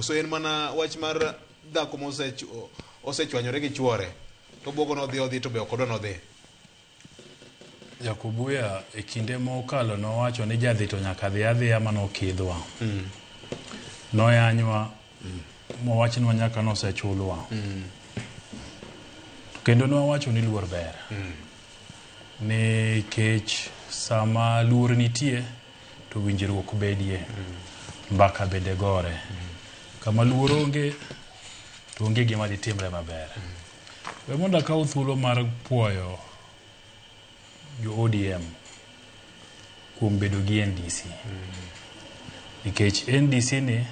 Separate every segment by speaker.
Speaker 1: So en mana wach mar dhako osechwanyore gi chuore to bogo no odhi to be okodo no dhi.
Speaker 2: Jakubuya e kinde mokalo nowacho ni jadhi to nyaka dhi adhiya manokidhwa. Noyanywa mowachnwa nyaka nosechulwa. Kendo nowacho ni luor ber. Ni kech sama luor nitie to winjruok bedie. Mbaka bende gore. Kama luor onge to onge gima dhi timre maber. We mondo akaw thuolo mar puoyo jo ODM kuom bedo gi NDC. Nikech NDC ni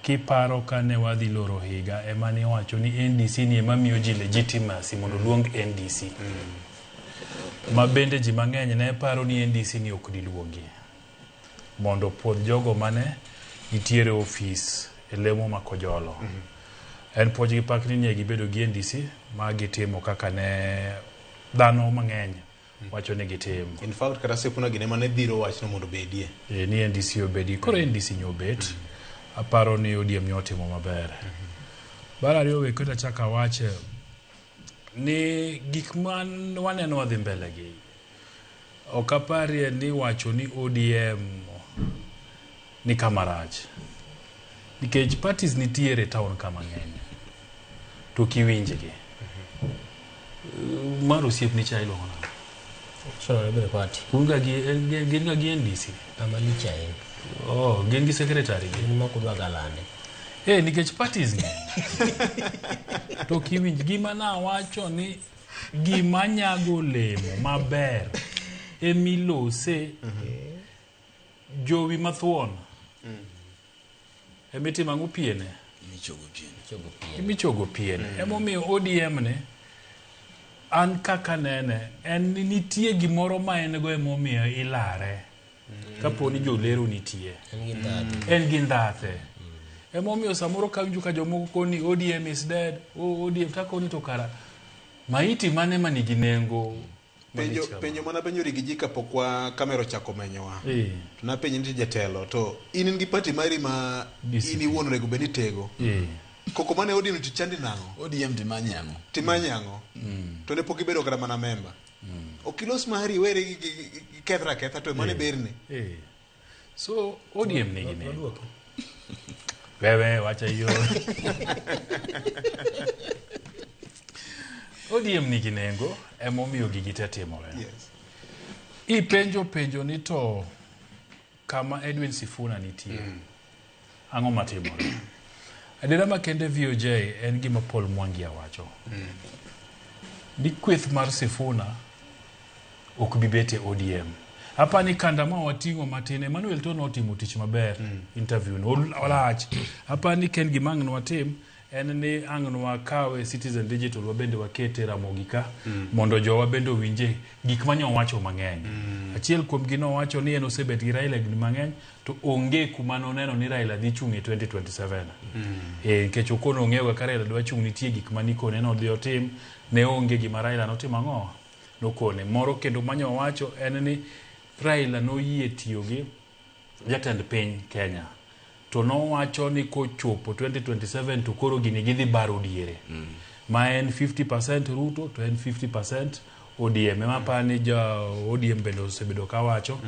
Speaker 2: kiparo kane wadhi loro higa ema ni wacho ni NDC ni ema miyo ji legitimacy mondo luong NDC. Ma bende ji mang'eny ne paro ni NDC ni ok diluongi mondo pod jogo mane nitiere ofis e lemo makojolo. En poj gi pak ni gibedo gi NDC ma gitimo kaka ne dhano mang'eny wacho ni gitimo.
Speaker 1: In fact kata Sifuna gine mane dhiro wach no mondo bedie.
Speaker 2: Ni NDC obedi. Koro NDC nyobet. Aparo ni ODM nyotimo maber. Bara ariyo we kota chaka wache ni gik man waneno wadhi mbele gi. Okapari ni wacho ni ODM ni kamarach. Nikech parties nitiere town kama ng'eny. To kiwinje gi. Maro siep ni chai lona.
Speaker 3: So ebe party.
Speaker 2: Kunga gi NDC.
Speaker 3: Amali chai.
Speaker 2: Oh, gengi secretary gi.
Speaker 3: Ni makudwa galande.
Speaker 2: Nikech parties ni. To kiwinje gima na wacho ni gima nyago lemo maber. Emilose jowi mathuon. Emiti mangu piene. Michogo piene. Emomiyo ODM ne an kaka nene en nitie gimoro ma en go emomiyo ilare. Kapo ni jolero nitie. En gi ndhathe. Emomiyo samoro kawinjo ka jomoko koni ODM is dead. ODM tako ni to kara. Maiti mane manigi nengo.
Speaker 1: Penjo mana penjo rigiji kapokwa kamero chako menyowa. Tuna penjo niti jatelo to in gi party mari ma ini wuonore go beni tego. Koko mane ODM tichandi nango.
Speaker 4: ODM timanyango.
Speaker 1: Timanyango. To ne poki bedo kara mana member. Okilos mahari were ketha to mane berni.
Speaker 2: So ODM nigi ne. Wewe wacha hiyo. ODM nigi nengo emomiyo gigite timore.
Speaker 1: Yes.
Speaker 2: Penjo ni to kama Edwin Sifuna nitie. Ang'o matimore? Adira makende VOJ en gima Paul Mwangi awacho. Ni kweth mar Sifuna ok bibete ODM. Hapa ni kanda ma watingo matine Emmanuel to notimo tich maber interview no olach. Hapa ni ken gimang no watim en ni ang'nwa kawe Citizen Digital wabende wakete ramogika mondo jowa bende winje gik manyo wacho mang'eny. Achiel kuom gino wacho ni en osebet gi Raila gni mang'eny to onge kuma noneno ni Raila dhi chung e 2027. Nikech okono ong'eyo ka Raila dwa chung nitie gik manikone no dhi otim ne onge gima Raila notim ang'o nokone. Moro kendo manyo wacho en ni Raila noyie tiyo gi jatend piny Kenya. To no wacho ni kochopo 2027 to koro gini gidhi baro diere. Ma en 50% Ruto to en 50% ODM. Ema pa ni ODM bende osebedo ka wacho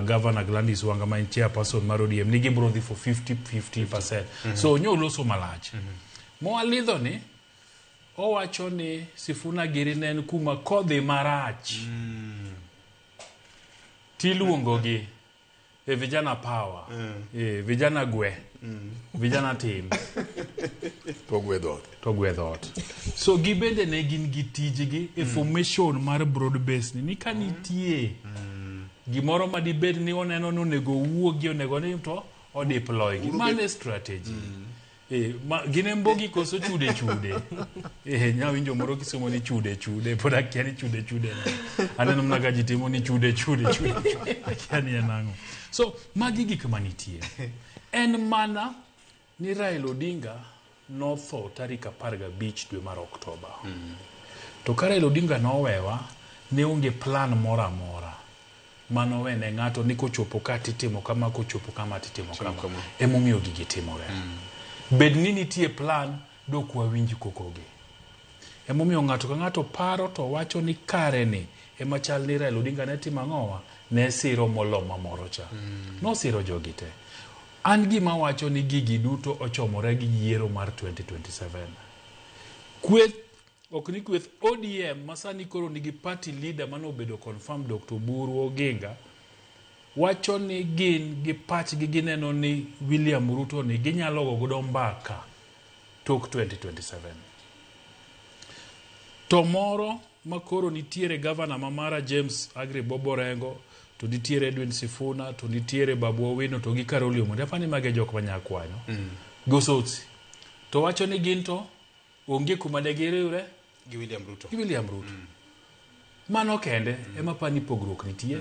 Speaker 2: Governor Gladys Wanga ma en chairperson mar ODM ni gibro dhi for 50%. So nyo loso malach. Mo alidho ni owacho ni Sifuna giri nen kuma kodhi marach. Tiluongo gi vijana power, vijana gwe, vijana team. To gwedhot. So gibende ne gin gi tijgi information mar broad base ni kanitie gimoro ma dibed ni oneno no nego wuogi onego ni to o deploy gi mane strategy. Gine mbogi koso chude. Nyawinjo moro kisomo ni chude. Poda kia ni chude. Aneno mnaga jitimo ni chude. Kia ni enango. So, magi gik manitie. En mana ni Raila Odinga no tho tarik 15 dwe mar Oktoba. To ka Raila Odinga no wewa ne onge plan mora. Mano wene ng'ato ni kochopo ka titimo kama kochopo kama titimo kama. Emomiyo gigi timore. bed ni nitie plan dok wawinj kokogi. Emomiyo ng'ato ka ng'ato paro to wacho ni kare ni ema chal ni Raila Odinga ne timo ang'owa, ne siro moloma moro cha. No siro jogi te. An gima wacho ni gigi duto ochomore gi yiero mar 2027. Kweth ok ni kweth ODM masani koro nigi party leader mano obedo confirm Dr. Oburu Oginga wacho ni gin gi pachgi gineno ni William Ruto ni ginyalo gogo mbaka tok 2027. To moro makoro nitiere governor mamara James Agri Boborengo, to nitiere Edwin Sifuna, to nitiere Babu Owino, to gi Karoli Omondi. Afani mage jok manyakwanyo. Gosotsi. To wacho ni gin to onge kuma de giriure
Speaker 1: gi William Ruto.
Speaker 2: Mano kende ema pani pogruok nitie.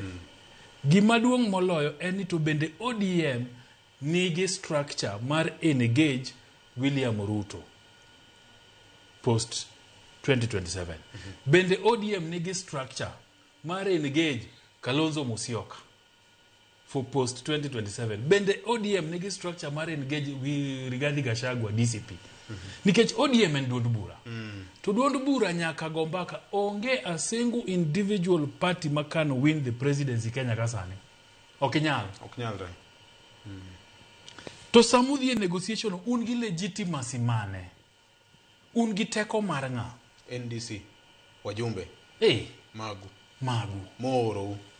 Speaker 2: Gima duong' moloyo en ni to bende ODM nigi structure mar engage William Ruto post 2027. Bende ODM nigi structure mar engage Kalonzo Musyoka for post 2027. Bende ODM nigi structure mar engage Rigathi Gachagua DCP. Nikech ODM en duond bura. To duond bura nyaka gombaka onge a single individual party makano win the presidency Kenya kasani. Okinyal. To samudhi e negotiation un gi legitimacy mane? Un gi teko mar ng'a?
Speaker 1: NDC. Wajumbe. Magu.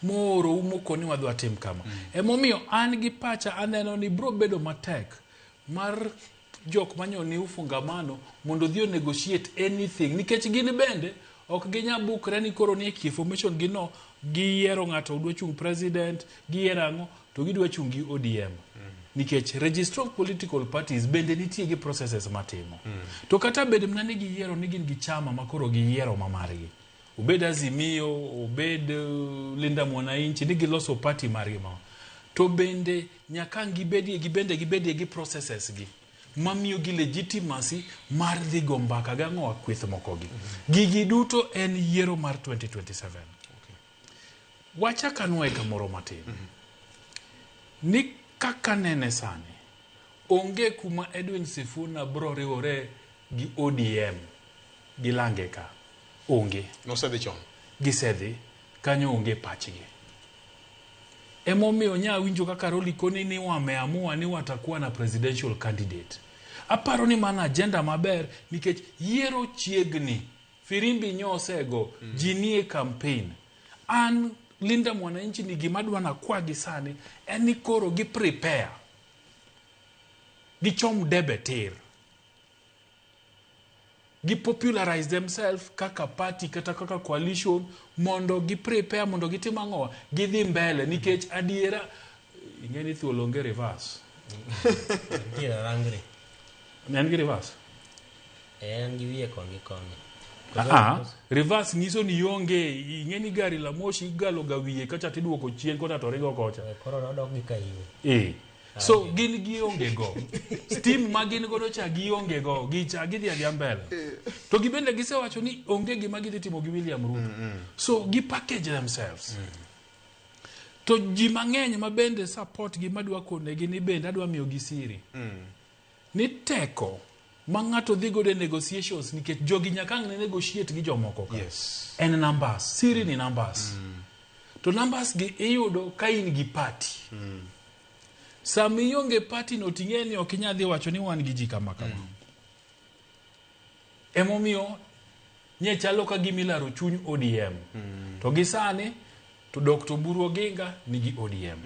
Speaker 1: Moro
Speaker 2: mokoni wadwa tim kama. Emomiyo an gi pacha aneno ni bro bedo matek mar jok manyo ni ufungamano mondo dhio negotiate anything. Nikech gini bende ok ginya bukre ni koro ni information gino giyiero ng'ato udwa chung president giyiero ang'o to gidwa chung gi ODM. Nikech registry of political parties bende nitie gi processes matimo. To kata bed mna ni giyiero ni gin gi chama makoro giyiero mamargi. Obed Azimio, obed Linda Mwananchi ni giloso party margi ma. To bende nyaka gibedie gi processes gi. Mamiyo gi legitimacy mar dhi gombaka gang'o kweth moko gi. Gigi duto en yiero mar 2027. Wacha kanwae kamoro matin. Ni kaka nene sani onge kuma Edwin Sifuna bro riwore gi ODM gilange ka onge
Speaker 1: nosedhi chon
Speaker 2: gisedhi kanyo onge pachgi. Emomiyo nya winjo kaka Karoli Koni ni wameamua ni watakuwa na presidential candidate. Aparo ni mana agenda maber nikech yiero chiegni firimbi nyosego jinie campaign. An Linda Mwananchi ni gimadwa na kwa gisani eni koro gi prepare gichom debetir gi popularize themselves kaka party kata kaka coalition mondo gi prepare mondo gitim ang'owa gidhi mbele nikech adiera ingeni thuolo onge reverse
Speaker 3: Kira rangri.
Speaker 2: En gi reverse?
Speaker 3: En gi wiye kongi kongi.
Speaker 2: Reverse nyiso ni yonge ingeni gari la moshi igalo ga wiye kacha tiduoko chien kota to ringo kocha.
Speaker 3: Koro nodok gi kaiwe.
Speaker 2: So gin gi onge go. Steam magin godo cha gi onge go. Gicha gidhi adhi mbele. To gibende gisewacho ni onge gima gidhi timo gi William Ruto. So gi package themselves. To ji mang'eny mabende support gi madwa kone gi ni bende adwa miyo gi siri. Ni teko ma ng'ato dhi godo negotiations nikech jogi nyaka ne negotiate gi jomoko ka. En numbers. Siri ni numbers. To numbers gi iyudo ka in gi party. Sami yonge party no tingeni okinyadhi wacho ni wan gi ji kama kama. Emomiyo nye chalo ka gimilaro chuny ODM. To gisane to Dr. Oburu Oginga nigi ODM.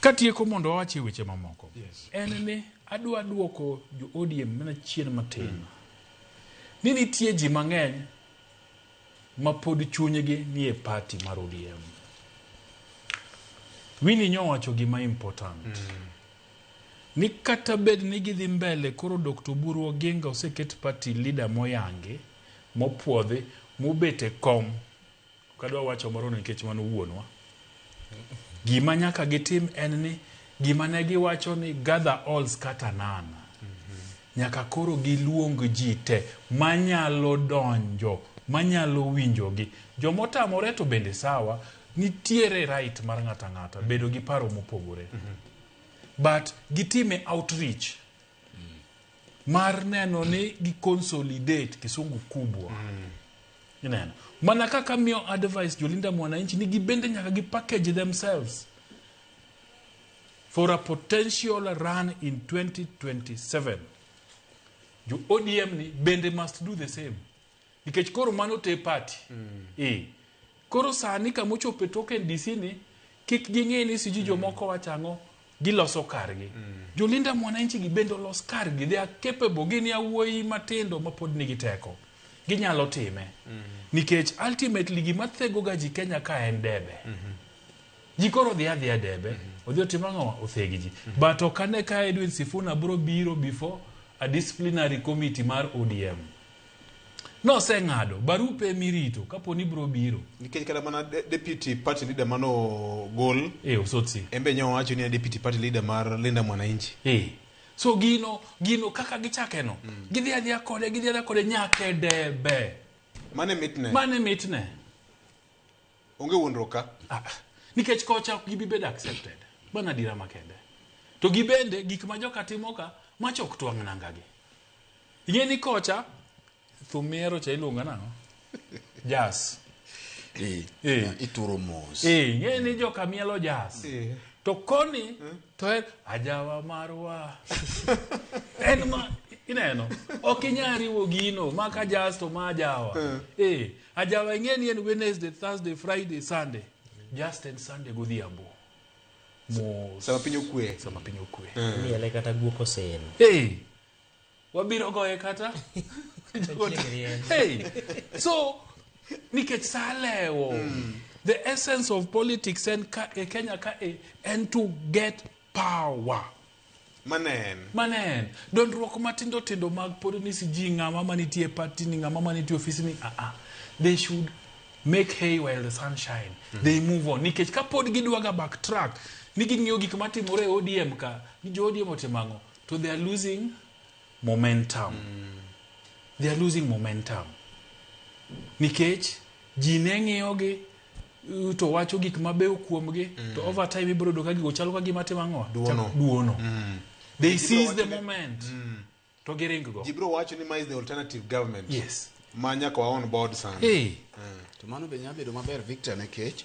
Speaker 2: Katieko mondo wachi weche mamoko. En ni adwa duoko jo ODM mana chien matin. Ni nitie ji mang'eny ma pod chunygi ni e party mar ODM. Wini nyowacho gima important. Ni kata bed ni gidhi mbele koro Dr. Oburu Oginga oseket party leader moyangi mopuodhi mubete kom. Kadwa wacho moro nikech mano wuonwa. Gima nyaka gitim en ni gima ne giwacho ni gather all scatter none. Nyaka koro giluong ji te manyalo donjo, manyalo winjogi. Jomotamore to bende sawa, nitiere right mar ng'ata ng'ata bedo gi paro mopogore. but gitime outreach mar neno ni gi consolidate kisungu kubwa ineno mana kaka miyo advice jolinda mwananchi ni gibende nyaka gi package themselves for a potential run in 2027. Jo ODM ni bende must do the same. Nikech koro mano te party. Koro sani kamochope token DC ni kik ging'e ni siji jomoko wachango giloso kargi. Jolinda mwananchi gibendo los kargi. They are capable. Gini awuoyi matindo mapod nigi teko. Ginyalo time. Nikech ultimately gimathego gaji Kenya ka en debe. Jikoro dhia debe. Odhi otimang'o othegi ji. But okane ka Edwin Sifuna bro biro before a disciplinary committee mar ODM. No se ng'ado barupe mirito kapo ni bro biro.
Speaker 1: Nikech kada mana deputy party leader mano gol.
Speaker 2: Osotsi.
Speaker 1: Embe nyo wacho ni deputy party leader mar Linda Mwananchi.
Speaker 2: So gino kaka gichake no. Gidhi kode nyake debe.
Speaker 1: Mane mitne. Onge wuondroka.
Speaker 2: Nikech kocha gibibed accepted. Bana dira makende. To gibende gik ma joka timoka machok twang' nangagi. Ingeni kocha Thumiero cha ilunga nang'o? Jazz.
Speaker 4: Ituro mos.
Speaker 2: Ingeni joka mielo jazz. To koni to en ajawa marwa. En ma ineno. Okinyari wo gino maka jazz to ma ajawa. Ajawa ingeni en Wednesday, Thursday, Friday, Sunday. Just and Sunday godhiambo.
Speaker 1: Sama pinyo kwe.
Speaker 3: Ni ele kata guoko sen.
Speaker 2: Wabiro goye kata. So nikech salewo. The essence of politics in Kenya and to get power. Manen. Don't ruok matindo mag podnisi ji ng'ama manitie party ni ng'ama manitie office ni. They should make hay while the sun shine. They move on. Nikech kapod gidwaga backtrack. Nigi ng'iyo gik matimore ODM ka. Ni jo ODM otimang'o. So they are losing momentum. They are losing momentum. Nikech ji ne ng'iyogi to wacho gik mabeyo kuomgi to over time ibro doka gigo chalo ka gima timang'o duono. They seize the moment. To giring go.
Speaker 1: Jibro wacho ni ma is the alternative government.
Speaker 2: Yes.
Speaker 1: Manya kwa on board sana.
Speaker 4: To mano be nyabedo maber Victor nekech